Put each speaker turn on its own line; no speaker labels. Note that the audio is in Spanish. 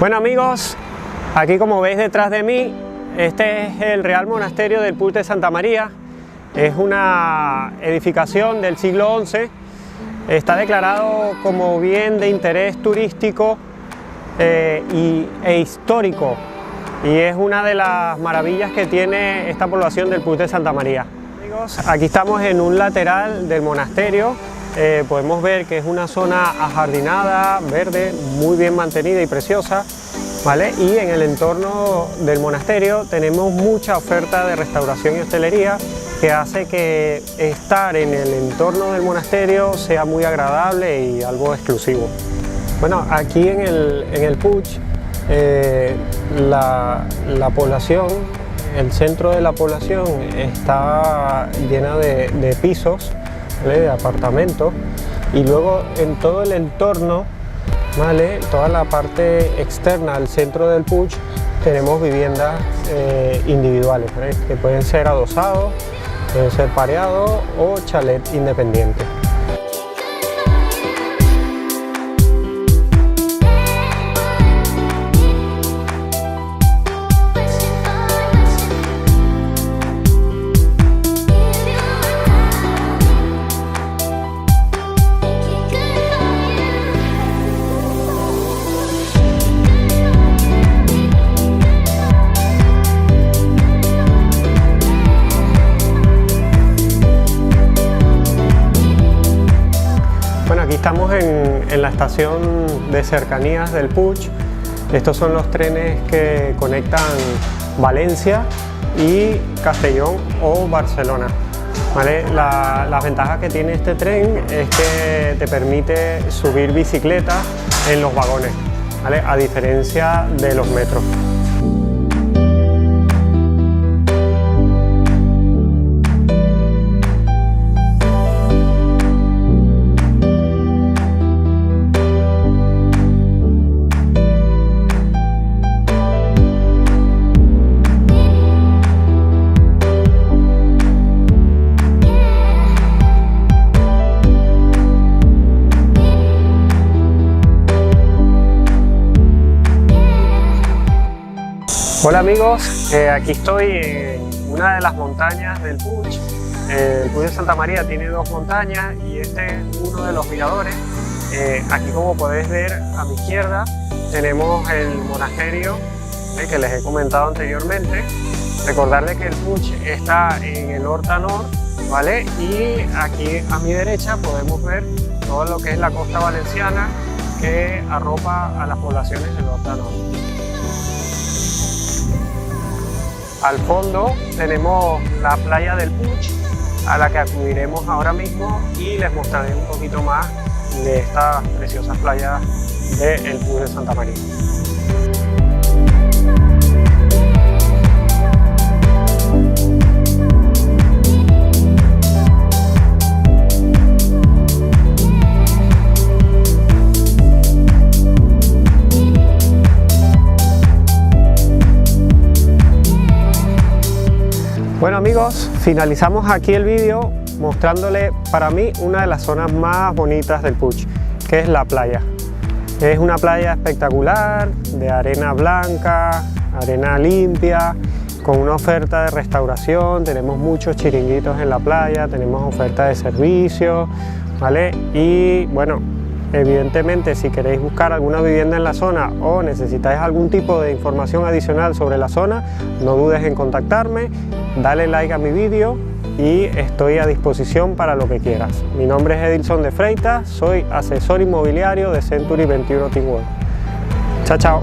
Bueno amigos, aquí como veis detrás de mí, este es el Real Monasterio del Puig de Santa María. Es una edificación del siglo XI, está declarado como bien de interés turístico e histórico, y es una de las maravillas que tiene esta población del Puig de Santa María. Amigos, aquí estamos en un lateral del monasterio. Podemos ver que es una zona ajardinada, verde, muy bien mantenida y preciosa, ¿vale? Y en el entorno del monasterio tenemos mucha oferta de restauración y hostelería que hace que estar en el entorno del monasterio sea muy agradable y algo exclusivo. Bueno, aquí en el Puig, la población, el centro de la población está llena de pisos, ¿vale? De apartamentos, y luego en todo el entorno, ¿vale? Toda la parte externa al centro del Puig tenemos viviendas individuales, ¿vale? Que pueden ser adosados, pueden ser pareados o chalet independientes. Estamos en la estación de cercanías del Puig. Estos son los trenes que conectan Valencia y Castellón o Barcelona, ¿vale? Las ventajas que tiene este tren es que te permite subir bicicletas en los vagones, ¿vale? A diferencia de los metros. Hola amigos, aquí estoy en una de las montañas del Puig. El Puig de Santa María tiene dos montañas y este es uno de los miradores. Aquí, como podéis ver a mi izquierda, tenemos el monasterio que les he comentado anteriormente. Recordarles que el Puig está en el Horta Nord, ¿vale? Y aquí a mi derecha podemos ver todo lo que es la costa valenciana que arropa a las poblaciones del Horta Nord. Al fondo tenemos la playa del Puig, a la que acudiremos ahora mismo y les mostraré un poquito más de estas preciosas playas del Puig de Santa María. Bueno amigos, finalizamos aquí el vídeo mostrándole para mí una de las zonas más bonitas del Puig, que es la playa. Es una playa espectacular, de arena blanca, arena limpia, con una oferta de restauración. Tenemos muchos chiringuitos en la playa, tenemos oferta de servicios, ¿vale? Y bueno, evidentemente si queréis buscar alguna vivienda en la zona o necesitáis algún tipo de información adicional sobre la zona, no dudes en contactarme, dale like a mi vídeo y estoy a disposición para lo que quieras. Mi nombre es Edilson de Freitas, soy asesor inmobiliario de Century 21 Team World. Chao, chao.